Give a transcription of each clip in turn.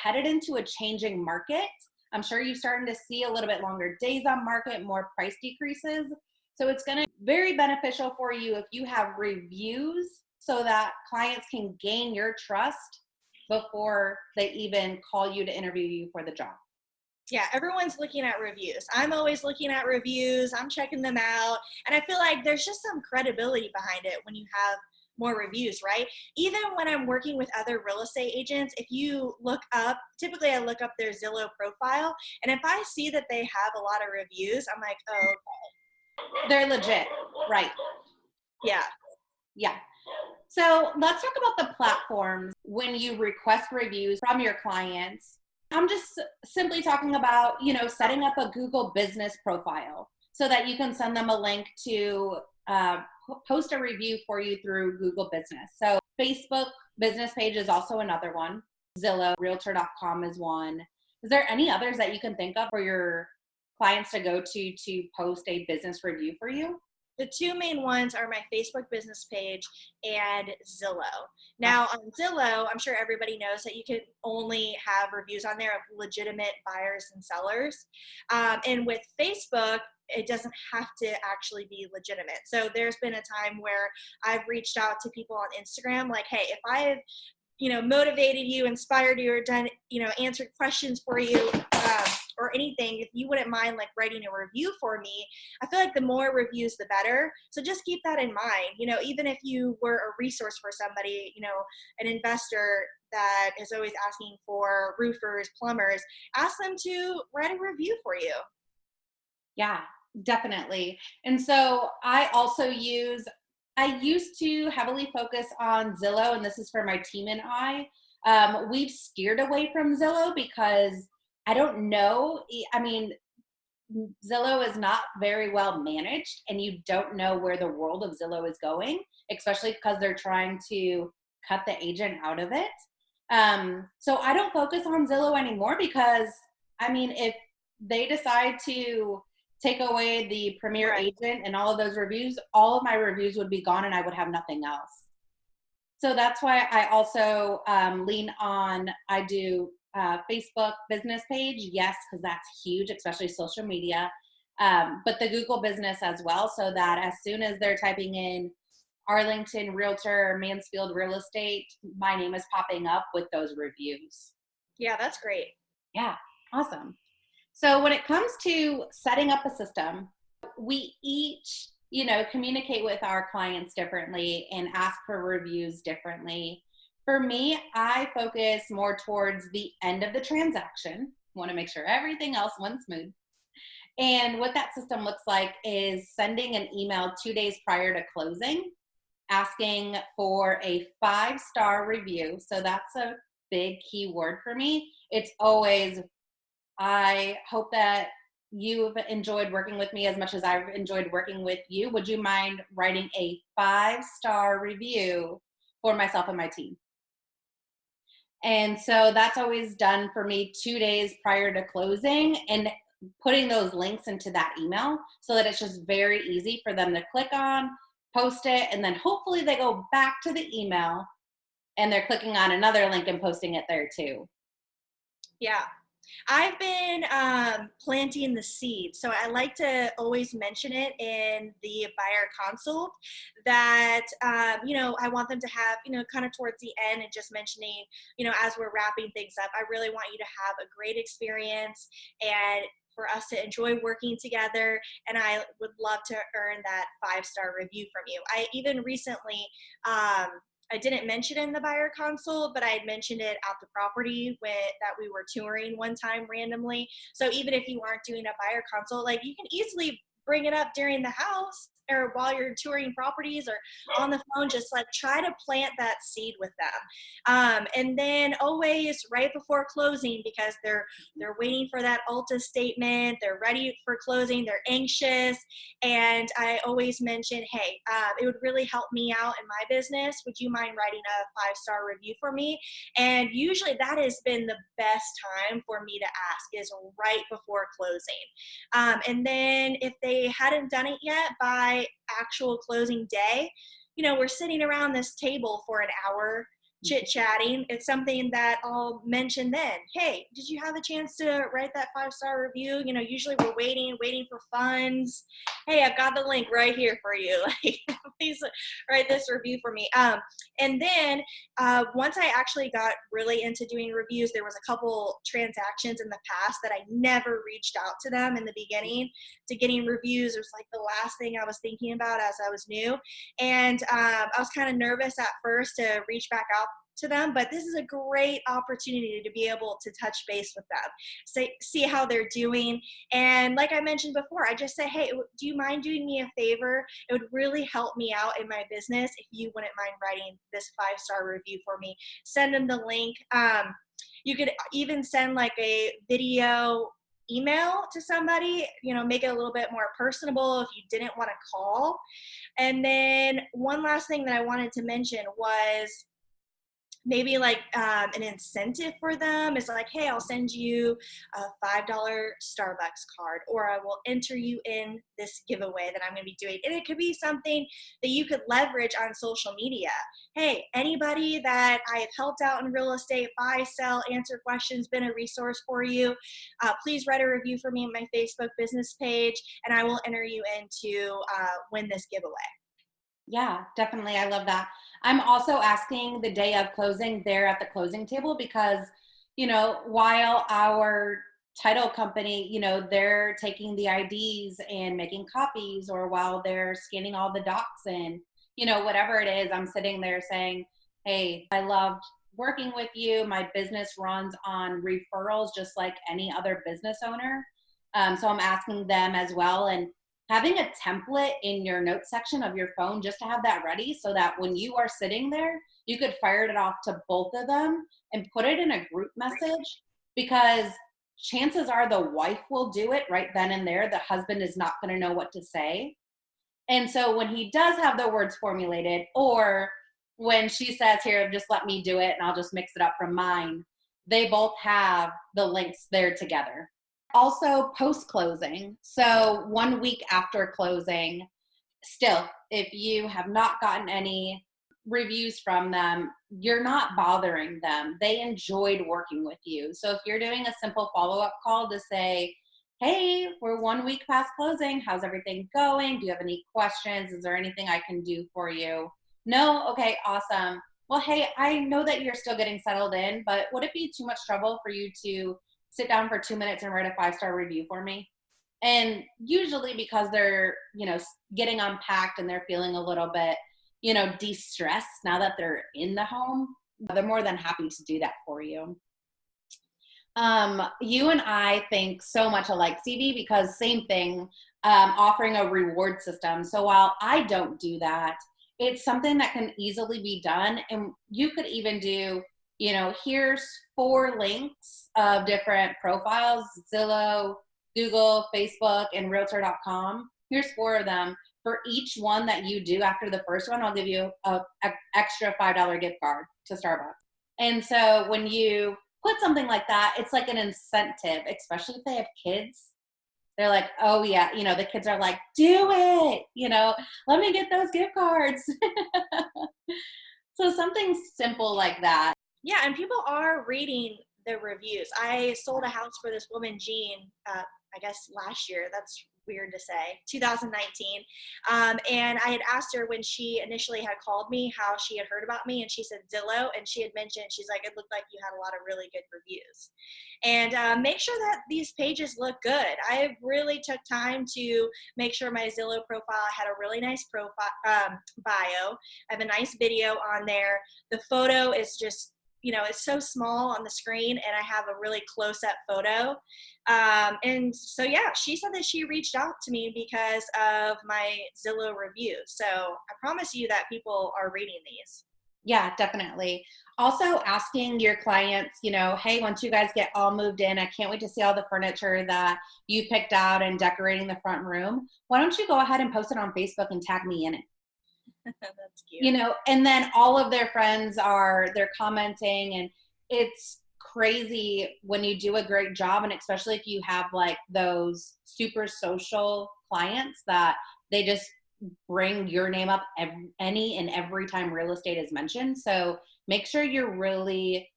headed into a changing market. I'm sure you're starting to see a little bit longer days on market, more price decreases. So it's going to be very beneficial for you if you have reviews so that clients can gain your trust before they even call you to interview you for the job. Yeah, everyone's looking at reviews. I'm always looking at reviews. I'm checking them out. And I feel like there's just some credibility behind it when you have more reviews, right? Even when I'm working with other real estate agents, if you look up, typically I look up their Zillow profile. And if I see that they have a lot of reviews, I'm like, oh, okay. They're legit, right? Yeah. Yeah. So let's talk about the platforms when you request reviews from your clients. I'm just simply talking about, setting up a Google business profile so that you can send them a link to post a review for you through Google Business. So Facebook business page is also another one. Zillow, realtor.com is one. Is there any others that you can think of for your clients to go to post a business review for you? The two main ones are my Facebook business page and Zillow. Now on Zillow, I'm sure everybody knows that you can only have reviews on there of legitimate buyers and sellers. And with Facebook, it doesn't have to actually be legitimate. So there's been a time where I've reached out to people on Instagram like, hey, if I've motivated you, inspired you, or done, answered questions for you, or anything, if you wouldn't mind like writing a review for me, I feel like the more reviews, the better. So just keep that in mind. Even if you were a resource for somebody, an investor that is always asking for roofers, plumbers, ask them to write a review for you. Yeah, definitely. And so I used to heavily focus on Zillow, and this is for my team and I. We've steered away from Zillow because I don't know. I mean, Zillow is not very well managed, and you don't know where the world of Zillow is going, especially because they're trying to cut the agent out of it. So I don't focus on Zillow anymore because, if they decide to take away the premier agent and all of those reviews, all of my reviews would be gone and I would have nothing else. So that's why I also lean on, I do Facebook business page, yes, because that's huge, especially social media, but the Google business as well, so that as soon as they're typing in Arlington Realtor, Mansfield Real Estate, my name is popping up with those reviews. Yeah, that's great. Yeah, awesome. So when it comes to setting up a system, we each, communicate with our clients differently and ask for reviews differently. For me, I focus more towards the end of the transaction. Want to make sure everything else went smooth. And what that system looks like is sending an email 2 days prior to closing, asking for a 5-star review. So that's a big key word for me. It's always, I hope that you've enjoyed working with me as much as I've enjoyed working with you. Would you mind writing a 5-star review for myself and my team? And so that's always done for me 2 days prior to closing, and putting those links into that email so that it's just very easy for them to click on, post it, and then hopefully they go back to the email and they're clicking on another link and posting it there too. Yeah. I've been planting the seed. So I like to always mention it in the buyer consult that, I want them to have, kind of towards the end, and just mentioning, as we're wrapping things up, I really want you to have a great experience and for us to enjoy working together. And I would love to earn that 5-star review from you. I even recently, I didn't mention it in the buyer consult, but I had mentioned it at the property that we were touring one time randomly. So even if you aren't doing a buyer consult, like, you can easily bring it up during the house or while you're touring properties or on the phone, just like try to plant that seed with them. And then always right before closing, because they're waiting for that Alta statement, they're ready for closing, they're anxious. And I always mention, hey, it would really help me out in my business. Would you mind writing a 5-star review for me? And usually that has been the best time for me to ask, is right before closing. And then if they hadn't done it yet by actual closing day, we're sitting around this table for an hour, chit-chatting, it's something that I'll mention then. Hey, did you have a chance to write that 5-star review? You know, usually we're waiting for funds. Hey, I've got the link right here for you. Like, please write this review for me. And then once I actually got really into doing reviews, there was a couple transactions in the past that I never reached out to them in the beginning to getting reviews. It was like the last thing I was thinking about as I was new. And I was kind of nervous at first to reach back out to them, but this is a great opportunity to be able to touch base with them, see how they're doing. And like I mentioned before, I just say, hey, do you mind doing me a favor? It would really help me out in my business if you wouldn't mind writing this 5-star review for me. Send them the link. You could even send like a video email to somebody, you know, make it a little bit more personable if you didn't want to call. And then one last thing that I wanted to mention was maybe like an incentive for them is like, hey, I'll send you a $5 Starbucks card, or I will enter you in this giveaway that I'm going to be doing. And it could be something that you could leverage on social media. Hey, anybody that I have helped out in real estate, buy, sell, answer questions, been a resource for you, please write a review for me on my Facebook business page, and I will enter you in to win this giveaway. Yeah, definitely. I love that. I'm also asking the day of closing there at the closing table because, you know, while our title company, you know, they're taking the IDs and making copies, or while they're scanning all the docs and, you know, whatever it is, I'm sitting there saying, hey, I loved working with you. My business runs on referrals just like any other business owner. So I'm asking them as well. And having a template in your notes section of your phone just to have that ready so that when you are sitting there, you could fire it off to both of them and put it in a group message, because chances are the wife will do it right then and there. The husband is not going to know what to say. And so when he does have the words formulated, or when she says, here, just let me do it and I'll just mix it up from mine, they both have the links there together. Also, post-closing. So 1 week after closing, still, if you have not gotten any reviews from them, you're not bothering them. They enjoyed working with you. So if you're doing a simple follow-up call to say, hey, we're 1 week past closing. How's everything going? Do you have any questions? Is there anything I can do for you? No? Okay, awesome. Well, hey, I know that you're still getting settled in, but would it be too much trouble for you to sit down for 2 minutes and write a 5-star review for me? And usually because they're, you know, getting unpacked and they're feeling a little bit, you know, de-stressed now that they're in the home, they're more than happy to do that for you. You and I think so much alike, Stevie, because same thing, offering a reward system. So while I don't do that, it's something that can easily be done. And you could even do, you know, here's 4 links of different profiles, Zillow, Google, Facebook, and Realtor.com. Here's 4 of them. For each one that you do after the first one, I'll give you an extra $5 gift card to Starbucks. And so when you put something like that, it's like an incentive, especially if they have kids. They're like, oh yeah, you know, the kids are like, do it, you know, let me get those gift cards. So something simple like that. Yeah, and people are reading the reviews. I sold a house for this woman, Jean, I guess last year. That's weird to say, 2019. And I had asked her when she initially had called me how she had heard about me, and she said Zillow, and she had mentioned, she's like, it looked like you had a lot of really good reviews. And make sure that these pages look good. I really took time to make sure my Zillow profile had a really nice profile bio. I have a nice video on there. The photo is just, you know, it's so small on the screen, and I have a really close-up photo. And so, yeah, she said that she reached out to me because of my Zillow review. So I promise you that people are reading these. Yeah, definitely. Also asking your clients, you know, hey, once you guys get all moved in, I can't wait to see all the furniture that you picked out and decorating the front room. Why don't you go ahead and post it on Facebook and tag me in it? That's cute. You know, and then all of their friends they're commenting, and it's crazy when you do a great job. And especially if you have like those super social clients that they just bring your name up any and every time real estate is mentioned. So make sure you're really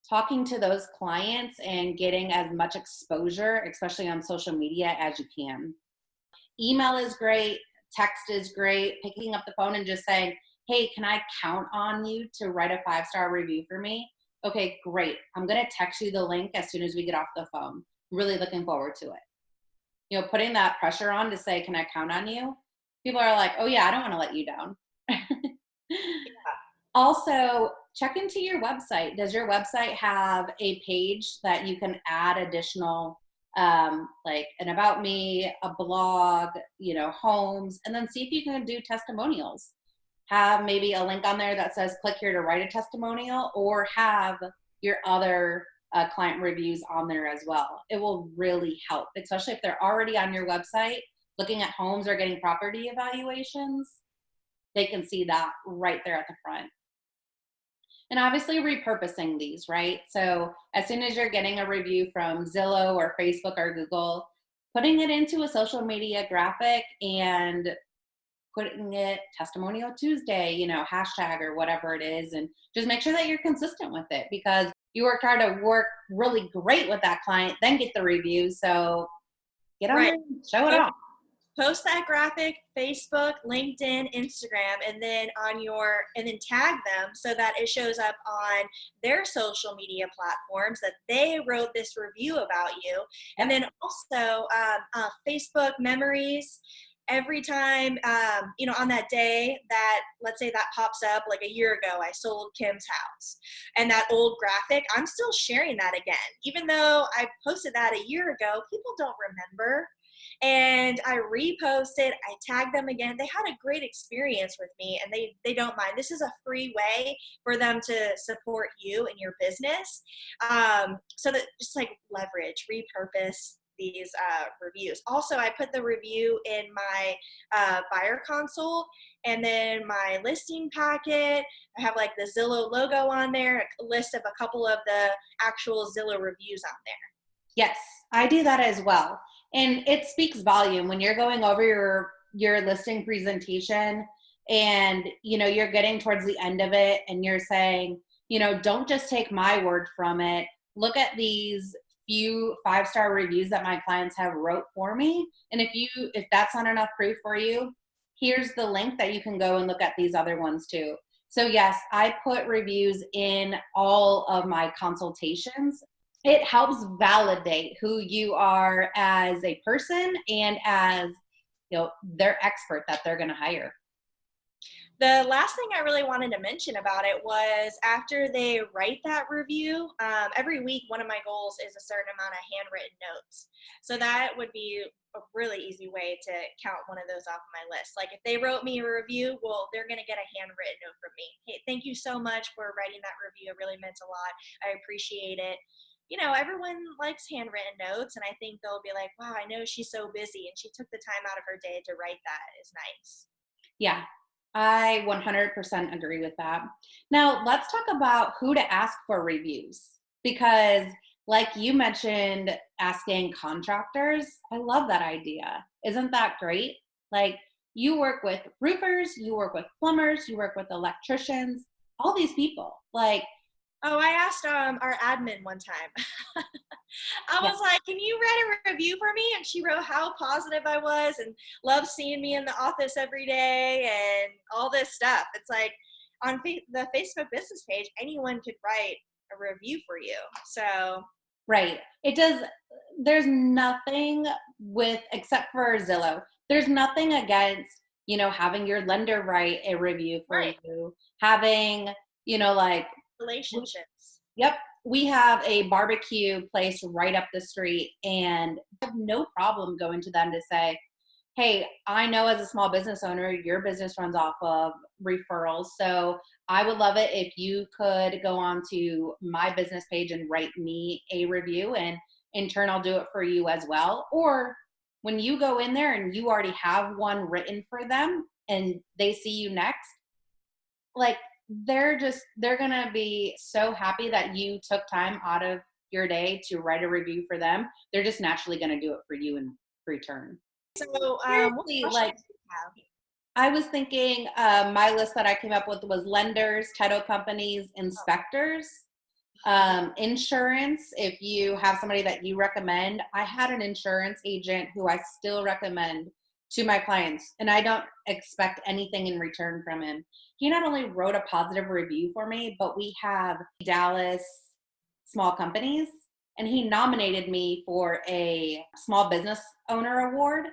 talking to those clients and getting as much exposure, especially on social media, as you can. Email is great. Text is great. Picking up the phone and just saying, hey, can I count on you to write a 5-star review for me? Okay, great. I'm going to text you the link as soon as we get off the phone. Really looking forward to it. You know, putting that pressure on to say, can I count on you? People are like, oh yeah, I don't want to let you down. Also, check into your website. Does your website have a page that you can add additional, like an about me, a blog, homes, and then see if you can do testimonials. Have maybe a link on there that says click here to write a testimonial, or have your other client reviews on there as well. It will really help, especially if they're already on your website looking at homes or getting property evaluations. They can see that right there at the front. And obviously repurposing these, right? So as soon as you're getting a review from Zillow or Facebook or Google, putting it into a social media graphic and putting it testimonial Tuesday, hashtag or whatever it is, and just make sure that you're consistent with it, because you worked hard to work really great with that client, then get the review. So get on there and show it off. Post that graphic, Facebook, LinkedIn, Instagram, and then tag them so that it shows up on their social media platforms that they wrote this review about you. And then also Facebook memories. Every time, on that day that, let's say that pops up, like a year ago, I sold Kim's house, and that old graphic, I'm still sharing that again. Even though I posted that a year ago, people don't remember. And I reposted, I tagged them again. They had a great experience with me, and they don't mind. This is a free way for them to support you and your business. So that just like leverage, repurpose these reviews. Also, I put the review in my buyer console, and then my listing packet. I have like the Zillow logo on there, a list of a couple of the actual Zillow reviews on there. Yes, I do that as well. And it speaks volume when you're going over your listing presentation and, you're getting towards the end of it and you're saying, don't just take my word from it. Look at these few 5-star reviews that my clients have wrote for me. And if that's not enough proof for you, here's the link that you can go and look at these other ones too. So yes, I put reviews in all of my consultations. It helps validate who you are as a person and as, their expert that they're going to hire. The last thing I really wanted to mention about it was after they write that review, every week one of my goals is a certain amount of handwritten notes. So that would be a really easy way to count one of those off my list. Like if they wrote me a review, well, they're going to get a handwritten note from me. Hey, thank you so much for writing that review. It really meant a lot. I appreciate it. Everyone likes handwritten notes, and I think they'll be like, wow, I know she's so busy and she took the time out of her day to write that. Is nice. Yeah, I 100% agree with that. Now, let's talk about who to ask for reviews, because like you mentioned, asking contractors, I love that idea. Isn't that great? Like you work with roofers, you work with plumbers, you work with electricians, all these people. Like, oh, I asked our admin one time. I was like, can you write a review for me? And she wrote how positive I was and loved seeing me in the office every day and all this stuff. It's like on the Facebook business page, anyone could write a review for you. So. Right. It does. There's nothing except for Zillow, there's nothing against, having your lender write a review for you, having, like relationships. Yep. We have a barbecue place right up the street, and I have no problem going to them to say, hey, I know as a small business owner, your business runs off of referrals. So I would love it if you could go on to my business page and write me a review, and in turn, I'll do it for you as well. Or when you go in there and you already have one written for them and they see you next, like they're going to be so happy that you took time out of your day to write a review for them. They're just naturally going to do it for you in return. So, I was thinking my list that I came up with was lenders, title companies, inspectors, insurance. If you have somebody that you recommend, I had an insurance agent who I still recommend to my clients, and I don't expect anything in return from him. He not only wrote a positive review for me, but we have Dallas small companies, and he nominated me for a small business owner award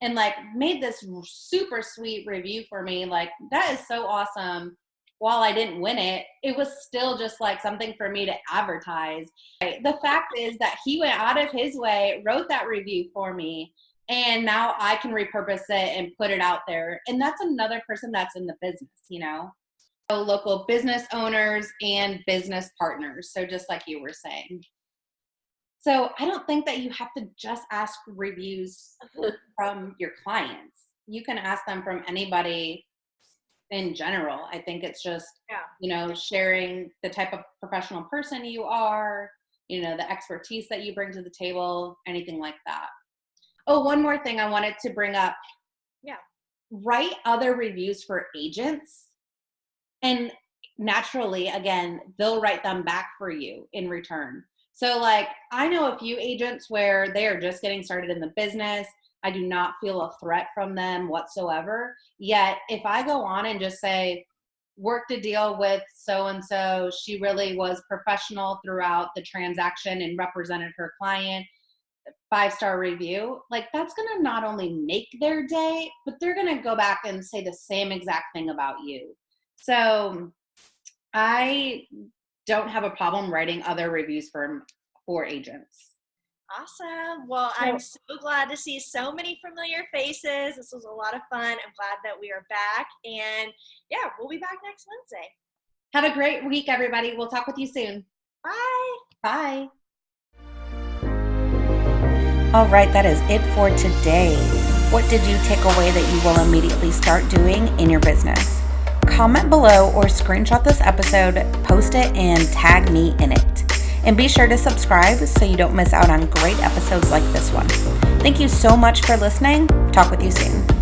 and like made this super sweet review for me. Like, that is so awesome. While I didn't win it, it was still just like something for me to advertise. The fact is that he went out of his way, wrote that review for me, and now I can repurpose it and put it out there. And that's another person that's in the business, you know? So local business owners and business partners. So just like you were saying. So I don't think that you have to just ask reviews from your clients. You can ask them from anybody in general. I think it's just, you know, sharing the type of professional person you are, you know, the expertise that you bring to the table, anything like that. Oh, one more thing I wanted to bring up. Yeah. Write other reviews for agents, and naturally, again, they'll write them back for you in return. So like, I know a few agents where they are just getting started in the business. I do not feel a threat from them whatsoever. Yet if I go on and just say, worked a deal with so-and-so, she really was professional throughout the transaction and represented her client, 5-star review, like that's going to not only make their day, but they're going to go back and say the same exact thing about you. So I don't have a problem writing other reviews for agents. Awesome. Well, I'm so glad to see so many familiar faces. This was a lot of fun. I'm glad that we are back. And yeah, we'll be back next Wednesday. Have a great week, everybody. We'll talk with you soon. Bye. Bye. All right, that is it for today. What did you take away that you will immediately start doing in your business? Comment below or screenshot this episode, post it, and tag me in it. And be sure to subscribe so you don't miss out on great episodes like this one. Thank you so much for listening. Talk with you soon.